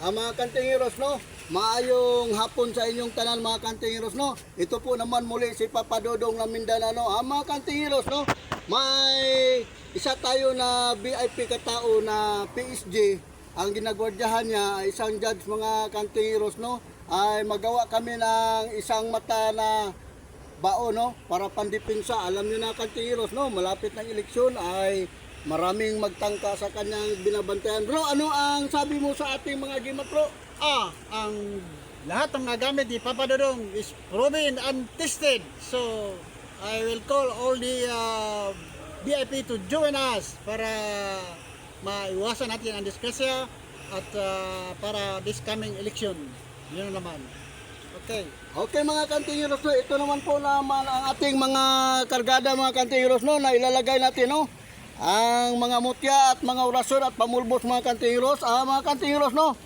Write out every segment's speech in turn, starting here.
Mga kantingeros, no? Maayong hapon sa inyong tanan mga kantingeros, no? Ito po naman muli si Papa Dodong ng Mindanao, no? Mga kantingeros, no? May isa tayo na VIP katao na PSG. Ang ginagwardyahan niya ay isang judge mga kantingeros, no? Ay magawa kami ng isang mata na bao, no? Para pandipinsa. Alam niyo na kantingeros, no? Malapit ng eleksyon ay maraming magtangka sa kanyang binabantayan. Bro, ano ang sabi mo sa ating mga gimat, bro? Ang lahat ng nagamit ni Papa Dodong is proven and tested. So, I will call all the VIP to join us para maiwasan natin ang disgrasya at para this coming election. Yun naman. Okay. Okay mga kantingeros, no? Ito naman po naman ang ating mga kargada mga kantingeros, no? Na ilalagay natin, no? Ang mga mutya at mga orasyon at pamulbos mga kantingeros. Mga kantingeros, no?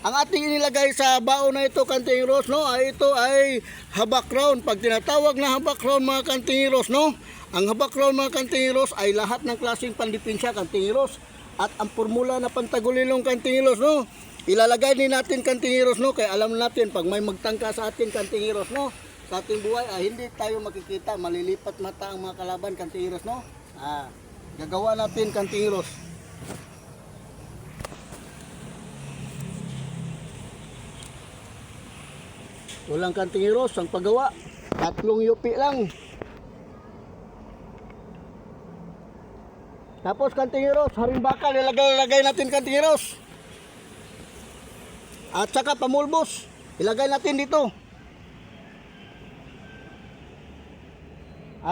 Ang ating inilagay sa bao na ito kantingeros, no? Ito ay habak round. Pag tinatawag na habak round mga kantingeros, no? Ang habak round mga kantingeros ay lahat ng klaseng pandipinsya kantingeros. At ang formula na pantagulilong kantingeros, no? Ilalagay din natin kantingeros, no? Kaya alam natin pag may magtangka sa atin kantingeros, no? Sa ating buhay ay hindi tayo makikita, malilipat mata ang mga kalaban kantingeros, no? Gagawa natin kantingeros. Walang kantingeros ang paggawa. 3 yupi lang. Tapos kantingeros, haring bakal ilagay natin kantingeros. At saka pamulbos, ilagay natin dito.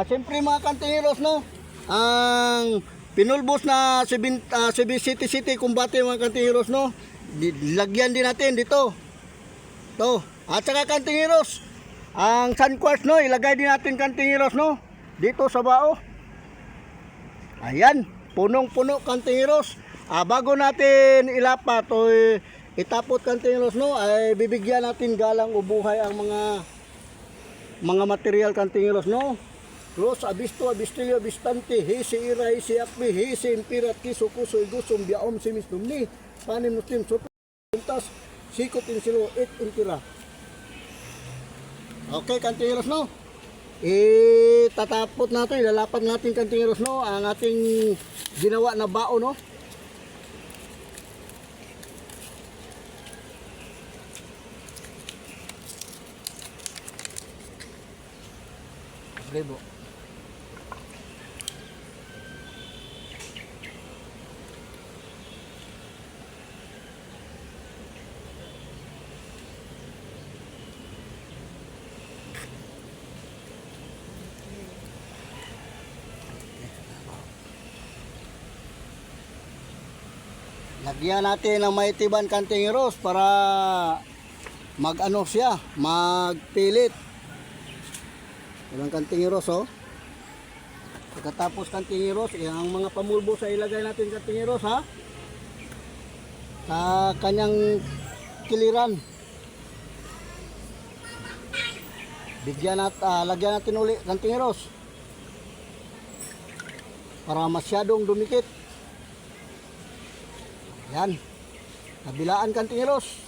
Siyempre mga kantingeros, no? Ang pinulbos na City Combate mga kantingeros, no? Lagyan din natin dito. To. At saka kantingeros, ang sun quartz, no? Ilagay din natin kantingeros, no? Dito sa bao. Ayan, punong-puno kantingeros. Bago natin ilapat o itapot kantingeros, no? Ay bibigyan natin galang o buhay ang mga material kantingeros, no? Los abisto abistilyo abistante hisi ira hisi akbi hisi impirat kiso kuso igusum biaom simis dumni panim nutim soto tuntas sikot insilo it intira. Okay kantingeros, no? Tatapot natin, ilalapat natin kantingeros, no? Ang ating ginawa na bao, no? Rebo. Lagyan natin ng maitiban kantingeros para mag-ano siya, magpilit. Walang kantingeros, oh. Pagkatapos kantingeros, ang mga pamulbos ay ilagay natin kantingeros, ha? Sa kanyang kiliran. Lagyan natin uli kantingeros para masyadong dumikit. Yan. Kabilaan kantingeros.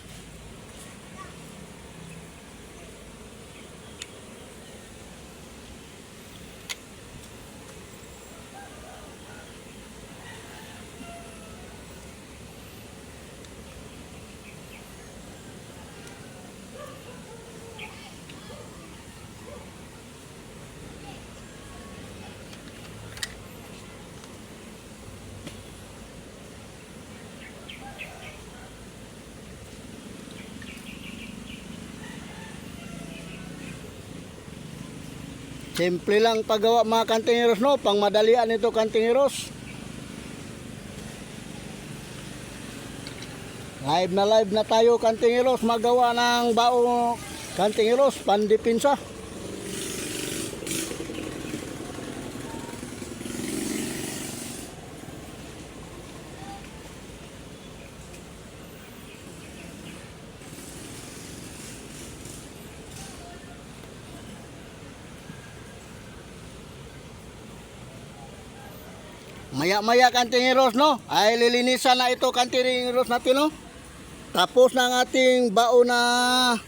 Simple lang paggawa mga kantingeros, no? Pang madalian ito kantingeros. Live na tayo kantingeros, magawa ng bao kantingeros, pandipinsa. Maya-maya kantingeros, no? Ay lilinisan na ito kantingeros natin, no? Tapos na ang ating baon na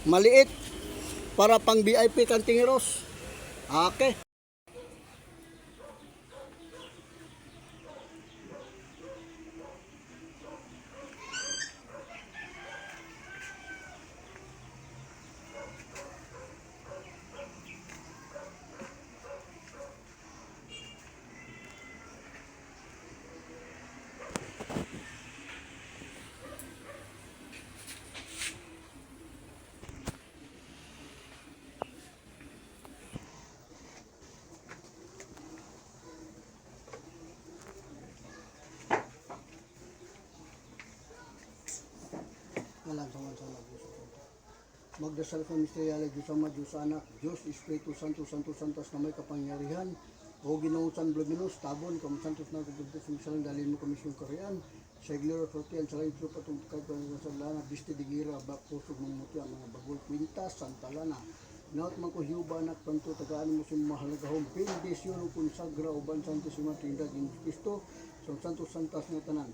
maliit para pang VIP Kantingeros. Okay. Magdasal ka misteryale, Diyos Ama, Diyos Anak, Diyos Espiritu Santo, Santo Santos na may kapangyarihan, o Ginoong San Bloginos, tabon, kami Santos na kubuntos ng salang, dalhin mo kami siyong kariyan, sa iglero, protean, sa lain, trupa, tungkay, pangalan sa lana, biste, digira, bak, pusog, mangmutya, mga bagol, kwintas, Santa Lana, naot man ko hiuba, anak, panto, tagaan mo siyong mahalagahong, bendisyon, o konsagra, uban, Santo, Sima, Trinidad, Inus Cristo, sa Santo Santas na tanan.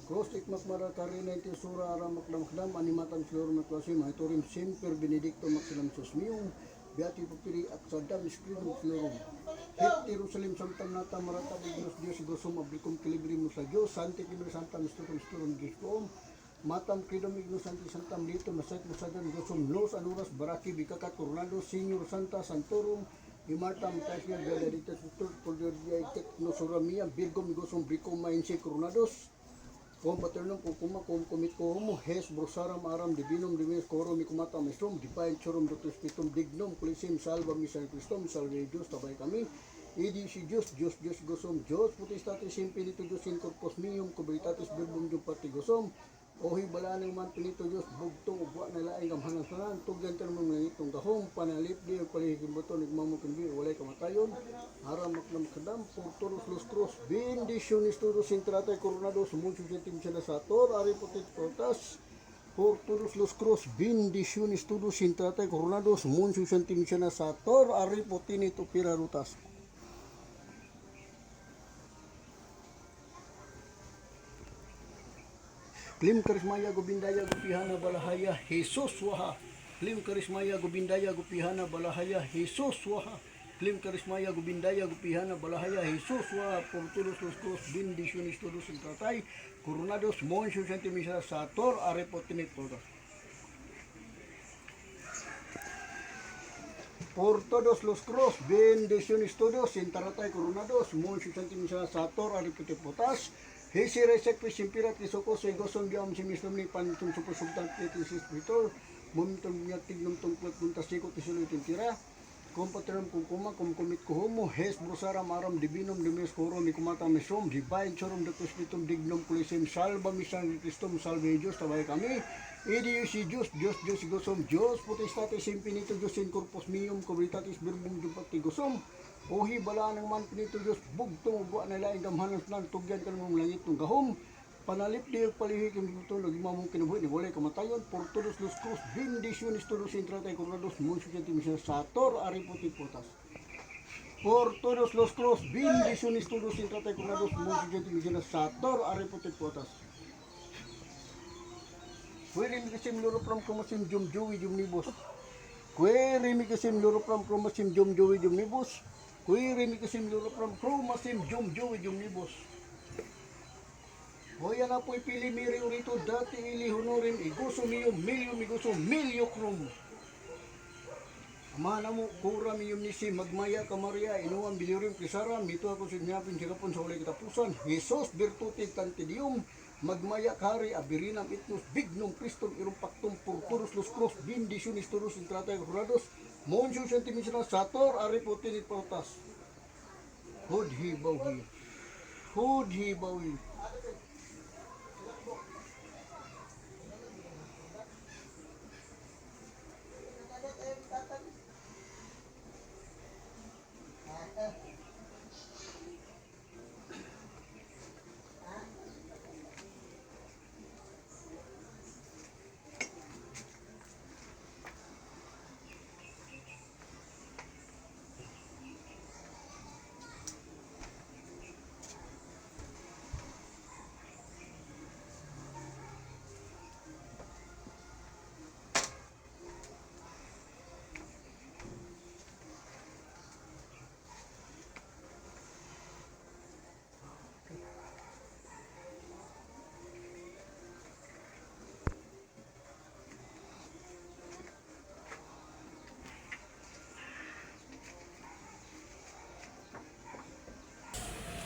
Cross ikmak mara karina iti sura ara makdam animatan flor maklasi maitorim semper benedicto maxilam sosmium beati pupiri at sadam iskrido florum hit Jerusalem santam nata marata bignos Dios gosum ablikum kilibrimus sa Dios santi kimir santam isturum Dios koom matam kridom ignos santi santam dito masait musadan gosum los anuras baraki bikakat tornado senior santa santorum imartam tasya gadadita sutur poliodia itek no suramia birgom gosum brikom mainse coronados. Kung paternong kukuma kung kumit ko mo hes brosaram aram dibinom dimes koro mi kumata mesrom dipain chorum dotus pitum dignum kulisim salva misal Kristom salve Dios tabay kami idi si Dios gosom Dios putistati simpinito Dios in corpus mium kubritatis birbum jum pati gosom ohi balanang man pinito Dios bugtong ubwa na laing gamhanan sanan tugyan tanong mga itong gahong panalip di palihim boto nigmamukin bi walay kamatayon aram maknam kadam portoros los cross bendiciones todos intratay coronados mucho sentim sila sa tor ari putit protas portoros los cross bendiciones todos intratay coronados mucho sentim sila sa tor ari putinito pirarutas. Klim karismaya gobindaya gupihana balahaya Jesus waha. Klim karismaya gobindaya gupihana balahaya Jesus waha. Klim karismaya gobindaya gupihana balahaya Jesus waha. Por todos los cruz bendiciones todos en tatay. Coronados moncho sentimisa sator arepotinit todos. Por todos los cruz bendiciones todos en tatay coronados moncho sentimisa sator arepotinit potas. Hesi resek pisimpirat isoko sa goson diam si misnom ni pantum supusubtan titis espiritor momentum nyatig num tungklat buntasiko tisuloy tintira kompatram kukuma kumkumit kuhumo hes brusara maram dibinom dimes koro mi kumata mesom dibain chorum de pitum dignum kulisim salva misang Kristum salve Dios tabay kami idi si Dios gosom Dios potestate simpinito Dios in corpus mium cobritatis verbum jupati gosom ohi bala ng man pinito Diyos bugtong buwa na laing gamhanas nan tugyan ka ng langit ng gahom panalip di palihi kim dito nagimamong kinabuhi ni walay kamatayon por todos los cruz bendiciones todos intratay coronados munso sentimisa sator ariputi putas por todos los cruz bendiciones todos intratay coronados munso sentimisa sator ariputi putas Kweri mi kasim luro from kromasim jum jowi jum nibus Kweri mi kasim luro from kromasim jum jowi jum nibus Kuiri mi kasim luro from kromasim jum jowi jum nibus. Hoya na po'y pili miri urito dati ili honorim iguso miyum milyum iguso milyo krum. Amana mo kura miyum nisi magmaya kamaria inuam bilirim kisara mito ako sinyapin sigapon sa ulay kitapusan. Jesus virtuti tantidium magmaya kari abirinam itnos bignum Kristum irumpaktum purturus los cross bendicionis todos intratay coronados monjo sentimisina sator ariputinit protas hudhi bawi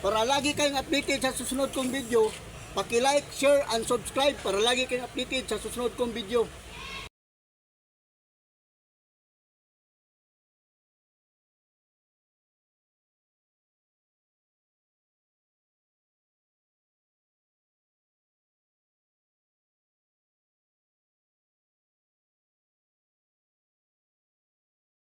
para lagi kayong updated sa susunod kong video. Paki-like, share, and subscribe para lagi kayong updated sa susunod kong video.